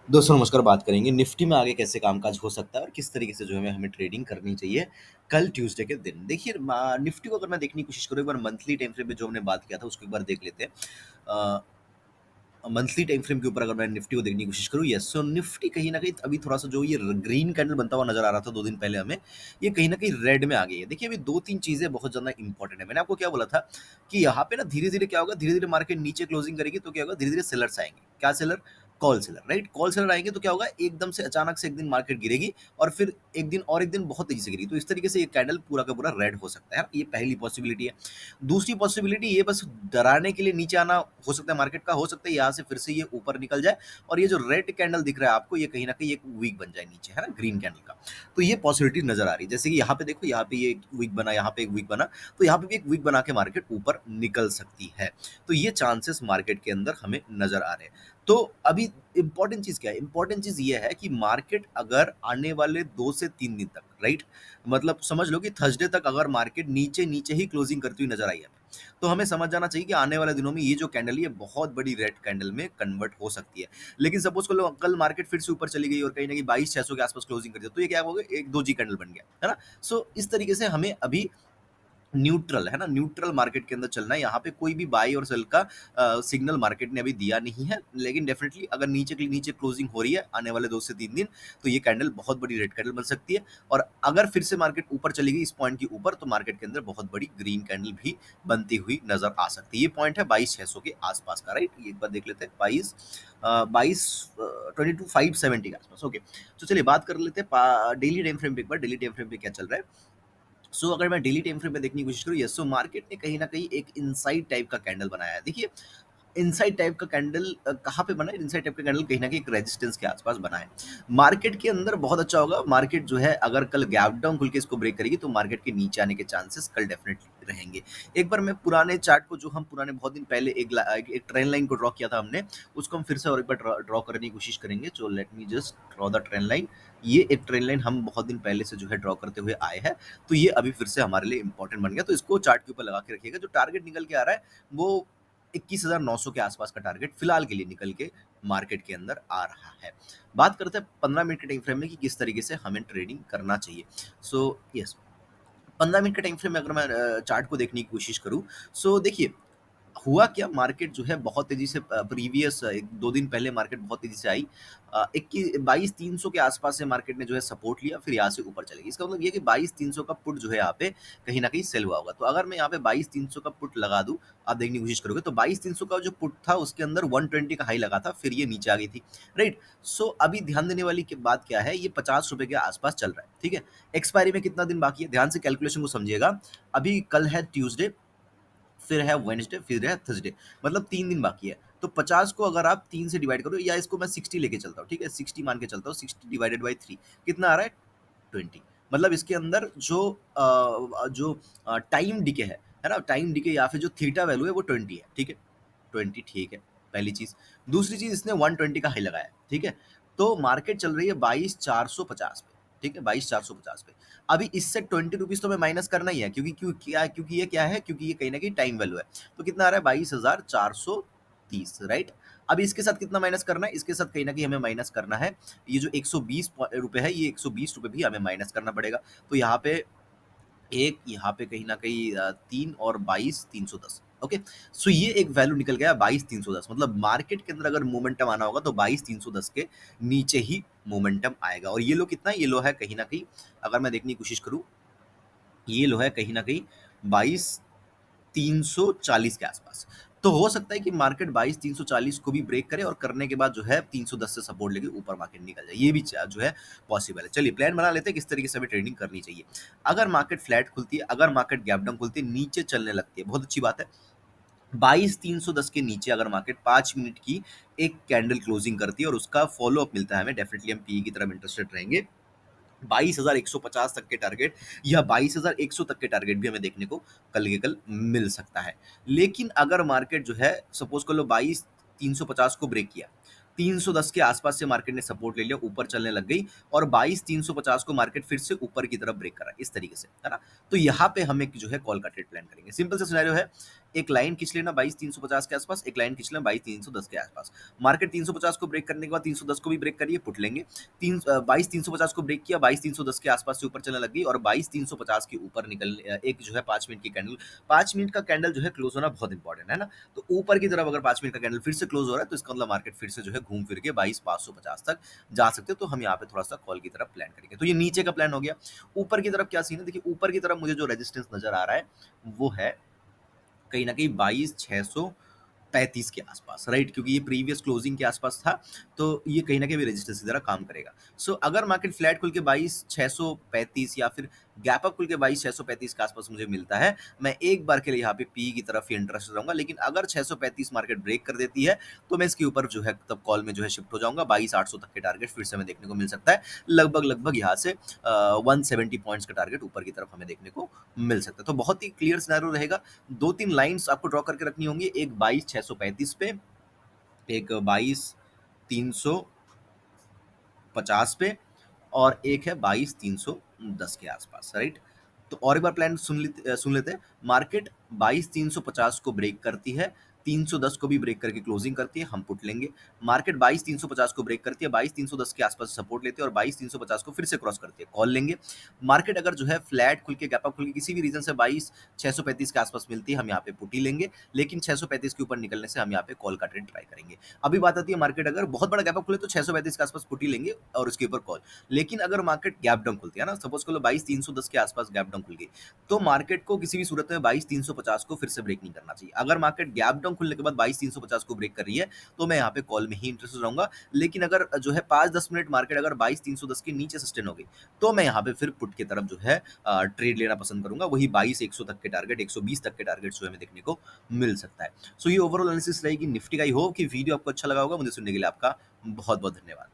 दोस्तों नमस्कार, बात करेंगे निफ्टी में आगे कैसे कामकाज हो सकता है और किस तरीके से जो है हमें ट्रेडिंग करनी चाहिए कल ट्यूसडे के दिन। देखिए निफ्टी को अगर मैं देखने की कोशिश करूँ एक बार मंथली टाइम फ्रेम में जो हमने बात किया था उसको एक बार देख लेते हैं। मंथली टाइम फ्रेम के ऊपर अगर मैं निफ्टी को देखने की कोशिश करूँ, यस, सो निफ्टी कहीं न कहीं अभी थोड़ा-सा जो ये ग्रीन कैंडल बनता हुआ नज़र आ रहा था 2 दिन पहले हमें, ये कहीं न कहीं रेड में आ गई है। देखिए अभी 2-3 चीज़ें बहुत ज़्यादा इंपॉर्टेंट है। मैंने आपको क्या बोला था कि यहाँ पे ना धीरे-धीरे क्या होगा, धीरे-धीरे मार्केट नीचे क्लोजिंग करेगी तो क्या होगा, धीरे-धीरे सेलर्स आएँगे। क्या seller? Call seller, right? Call seller आएँगे तो क्या होगा, एकदम से अचानक से एक दिन मार्केट गिरेगी और फिर एक दिन बहुत तेज़ी से गिरेगी। तो इस तरीके से ये कैंडल पूरा का पूरा रेड हो सकता है। ये पहली पॉसिबिलिटी है। दूसरी पॉसिबिलिटी ये बस डराने के लिए नीचे आना हो सकता है मार्केट का, हो सकता है यहाँ से फिर से ये ऊपर निकल जाए और ये जो रेड कैंडल दिख रहा है आपको, ये कहीं न कहीं एक वीक बन जाए नीचे, है ना? ग्रीन कैंडल का। तो ये पॉसिबिलिटी नज़र आ रही है। जैसे कि यहाँ पे देखो, यहाँ पे ये एक वीक बना, यहाँ पे एक वीक बना, तो यहाँ पे भी एक वीक बना के मार्केट ऊपर निकल सकती है। तो ये चांसेस मार्केट के अंदर हमें नज़र आ रहे हैं। तो अभी इम्पोर्टेंट चीज़ क्या है? इम्पोर्टेंट चीज़ ये है कि मार्केट अगर आने वाले 2 से 3 दिन तक, राइट? मतलब समझ लो कि थर्सडे तक अगर मार्केट नीचे-नीचे ही क्लोजिंग करती हुई नज़र आई है, तो हमें समझ जाना चाहिए कि आने वाले दिनों में ये जो कैंडल है, ये बहुत बड़ी रेड कैंडल में कन्वर्ट हो सकती है। लेकिन सपोज़ कर लो कल मार्केट फिर से ऊपर चली गई और कहीं न कहीं 22,600 के आस-पास क्लोजिंग कर दिया, तो ये क्या हो गया, एक दोजी कैंडल बन गया, है ना? सो इस तरीके से हमें अभी न्यूट्रल, है ना? न्यूट्रल मार्केट के अंदर चलना है। यहाँ पे कोई भी बाय और सेल का सिग्नल मार्केट ने अभी दिया नहीं है। लेकिन डेफिनिटली अगर नीचे के नीचे क्लोजिंग हो रही है आने वाले 2 से 3 दिन, तो ये कैंडल बहुत बड़ी रेड कैंडल बन सकती है और अगर फिर से मार्केट ऊपर चली गई इस पॉइंट के ऊपर, तो मार्केट के अंदर बहुत बड़ी ग्रीन कैंडल भी बनती हुई नज़र आ सकती है। ये पॉइंट है 22,600 के आस-पास का, राइट? ये एक बार देख लेते हैं, 22 22,570 के आस-पास, ओके। तो चलिए बात कर लेते हैं डेली टाइम फ्रेम पे एक बार, डेली टाइम फ्रेम पे क्या चल रहा है। अगर मैं डेली टाइम फ्रेम पे देखने की कोशिश करूँ, यस, सो मार्केट ने कहीं न कहीं एक इनसाइड टाइप का कैंडल बनाया है। देखिए, इनसाइड टाइप का कैंडल कहाँ पे बना है? इनसाइड टाइप का कैंडल कहीं न कहीं एक रेजिस्टेंस के आस-पास बना है। मार्केट के अंदर बहुत अच्छा होगा, मार्केट जो है अगर कल गैप डाउन खुल के इसको ब्रेक करेगी, तो मार्केट के नीचे आने के चांसेस कल डेफिनिटली रहेंगे। एक बार मैं पुराने चार्ट को, जो हम पुराने बहुत दिन पहले एक ट्रेंड लाइन को ड्रॉ किया था हमने, उसको हम फिर से और एक बार ड्रॉ ड्रॉ करने की कोशिश करेंगे। So let me just draw the trend line. ये एक ट्रेंड लाइन हम बहुत दिन पहले से जो है ड्रॉ करते हुए आए हैं, तो ये अभी फिर से हमारे लिए इम्पोर्टेंट बन गया, तो इसको चार्ट के ऊपर लगा के रखिएगा। जो टारगेट निकल के आ रहा है, वो 21,900 के आसपास का टारगेट फिलहाल के लिए निकल के मार्केट के अंदर आ रहा है। बात करते हैं 15 मिनट के टाइम फ्रेम में कि किस तरीके से हमें ट्रेडिंग करना चाहिए। सो यस, 15 मिनट के टाइम फ्रेम में अगर मैं चार्ट को देखने की कोशिश करूँ, सो देखिए हुआ क्या, मार्केट जो है बहुत तेज़ी से प्रीवियस 1-2 दिन पहले मार्केट बहुत तेज़ी से आई। 22,300 के आसपास से मार्केट ने जो है सपोर्ट लिया, फिर यहाँ से ऊपर चली गई। इसका मतलब ये है कि 22,300 का पुट जो है यहाँ पे कहीं न कहीं सेल हुआ होगा। तो अगर मैं यहाँ पे 22,300 का पुट लगा दूँ, आप देखने की कोशिश करोगे तो 22,300 का जो पुट था उसके अंदर 120 का हाई लगा था, फिर ये नीचे आ गई थी, राइट? सो अभी ध्यान देने वाली बात क्या है, ये ₹50 के आसपास चल रहा है, ठीक है? एक्सपायरी में कितना दिन बाकी है? ध्यान से कैलकुलेशन को समझिएगा। अभी कल है ट्यूसडे, फिर है वेडनेसडे, फिर है थर्सडे, मतलब 3 दिन बाकी है। तो 50 को अगर आप 3 से डिवाइड करो, या इसको मैं 60 लेके चलता हूँ, ठीक है? 60 मान के चलता हूँ, 60 डिवाइडेड बाय 3 कितना आ रहा है? 20। मतलब इसके अंदर जो टाइम डिके है ना? टाइम डिके या फिर जो थीटा वैल्यू है वो 20 है, ठीक है? 20 ठीक है, पहली चीज़। दूसरी चीज़, इसने 120 का हाई लगाया है, ठीक है? तो मार्केट चल रही है 22,450 पे, ठीक है? 22,450 पे। अभी इससे 20 रुपीज़ तो हमें माइनस करना ही है, क्योंकि ये क्या है? क्योंकि ये कहीं न कहीं टाइम वैल्यू है। तो कितना आ रहा है? 22,430, राइट? अभी इसके साथ कितना माइनस करना है? इसके साथ कहीं न कहीं हमें माइनस करना है, ये जो 120 रुपए है, ये 120 रुपए भी हमें माइनस करना पड़ेगा। तो यहाँ पे यहाँ पे कहीं न कहीं 3 और 22,310, ओके? सो ये एक वैल्यू निकल गया 22,310, मतलब मार्केट के अंदर अगर मोमेंटम आना होगा तो 22,310 के नीचे ही मोमेंटम आएगा और ये लो कितना है? ये लो है कहीं न कहीं, अगर मैं देखने की कोशिश करूँ, ये लो है कहीं न कहीं 22,340 के आसपास। तो हो सकता है कि मार्केट 22,340 को भी ब्रेक करे और करने के बाद जो है 310 से सपोर्ट लेके ऊपर मार्केट निकल जाए। ये भी जो है पॉसिबल है। चलिए प्लान बना लेते हैं किस तरीके से हमें ट्रेडिंग करनी चाहिए। अगर मार्केट फ्लैट खुलती है, अगर मार्केट गैप डाउन खुलती है, नीचे चलने लगती है, बहुत अच्छी बात है। 22,310 के नीचे अगर मार्केट 5 मिनट की एक कैंडल क्लोजिंग करती है और उसका फॉलो अप मिलता है हमें, डेफिनिटली हम पीई की तरफ इंटरेस्टेड रहेंगे। 22,150 तक के टारगेट या 22,100 तक के टारगेट भी हमें देखने को कल के कल मिल सकता है। लेकिन अगर मार्केट जो है सपोज़ कर लो 22,350 को ब्रेक किया, 310 के आसपास से मार्केट ने सपोर्ट ले लिया, ऊपर चलने लग गई और 22,350 को मार्केट फिर से ऊपर की तरफ ब्रेक करा, इस तरीके से, है ना? तो यहाँ पे हम एक जो है कॉल का ट्रेड प्लान करेंगे। सिंपल सा सिनेरियो है, एक लाइन खींच लेना 22,350 के आसपास, एक लाइन खींच लेना 22,310 के आसपास। मार्केट 350 को ब्रेक करने के बाद 310 को भी ब्रेक करिए, पुट लेंगे। 22,350 को ब्रेक किया, 22,310 के आसपास से ऊपर चलने लग गई और 22,350 के ऊपर एक जो है 5 मिनट की कैंडल, 5 मिनट का कैंडल जो है क्लोज होना बहुत इंपॉर्टेंट है ना। तो ऊपर की तरफ अगर 5 मिनट का कैंडल फिर से क्लोज हो रहा है तो इसका मतलब मार्केट फिर से जो है घूम फिर के 22,550 तक जा सकते हो। तो हम यहाँ पे थोड़ा सा कॉल की तरफ प्लान करेंगे। तो ये नीचे का प्लान हो गया। ऊपर की तरफ क्या सीन है, देखिए ऊपर की तरफ मुझे जो रेजिस्टेंस नजर आ रहा है वो है कहीं न कहीं 22,635 के आसपास, राइट? क्योंकि ये प्रीवियस क्लोजिंग के आसपास था, तो ये कहीं न कहीं रेजिस्टेंस की तरह काम करेगा। सो अगर मार्केट फ्लैट खुल के 22,635 या फिर गैप अप खुल के 22,635 के आसपास मुझे मिलता है, मैं एक बार के लिए यहाँ पे पी की तरफ ही इंटरेस्टेड रहूँगा। लेकिन अगर 635 मार्केट ब्रेक कर देती है, तो मैं इसके ऊपर जो है तब कॉल में जो है शिफ्ट हो जाऊँगा। 22,800 तक के टारगेट फिर से हमें देखने को मिल सकता है। लगभग-लगभग यहाँ से 170 पॉइंट्स का टारगेट ऊपर की तरफ हमें देखने को मिल सकता है। तो बहुत ही क्लियर सिनेरियो रहेगा। 2-3 लाइन्स आपको ड्रॉ करके रखनी होंगी, एक 22,635 पे, एक 22,350 पे और एक है 22,310 के आसपास, राइट? तो और एक बार प्लान सुन लेते हैं। मार्केट 22,350 को ब्रेक करती है, 310 को भी ब्रेक करके क्लोजिंग करती है, हम पुट लेंगे। मार्केट 22,350 को ब्रेक करती है, 22,310 के आसपास सपोर्ट लेती है और 22,350 को फिर से क्रॉस करती है, कॉल लेंगे। मार्केट अगर जो है फ्लैट खुल के गैप अप खुल के किसी भी रीजन से 22,635 के आसपास मिलती है, हम यहाँ पे पुट ही लेंगे। लेकिन 635 के ऊपर निकलने से हम यहाँ पे कॉल का ट्रेड ट्राई करेंगे। अभी बात आती है मार्केट अगर बहुत बड़ा गैप अप खुले तो 635 के आसपास पुट ही लेंगे और उसके ऊपर कॉल। लेकिन अगर मार्केट गैप डाउन खुलती है ना, सपोज कर लो 22,310 के आसपास गैप डाउन खुल गई, तो मार्केट को किसी भी सूरत में 22,350 को फिर से ब्रेक नहीं करना चाहिए। अगर मार्केट गैप डाउन खुलने के बाद 22,350 को ब्रेक कर रही है, तो मैं यहाँ पे कॉल में ही इंटरेस्टेड रहूंगा। लेकिन अगर जो है 5-10 मिनट मार्केट अगर 22,310 के नीचे सस्टेन हो गई, तो मैं यहाँ पे फिर पुट की तरफ जो है ट्रेड लेना पसंद करूंगा। वही 22,100 तक के टारगेट, 120 तक के टारगेट जो हमें देखने को मिल सकता है। सो ये ओवरऑल एनालिसिस रहेगी निफ्टी का। आई होप कि वीडियो आपको अच्छा लगा होगा। मुझे सुनने के लिए आपका बहुत बहुत धन्यवाद।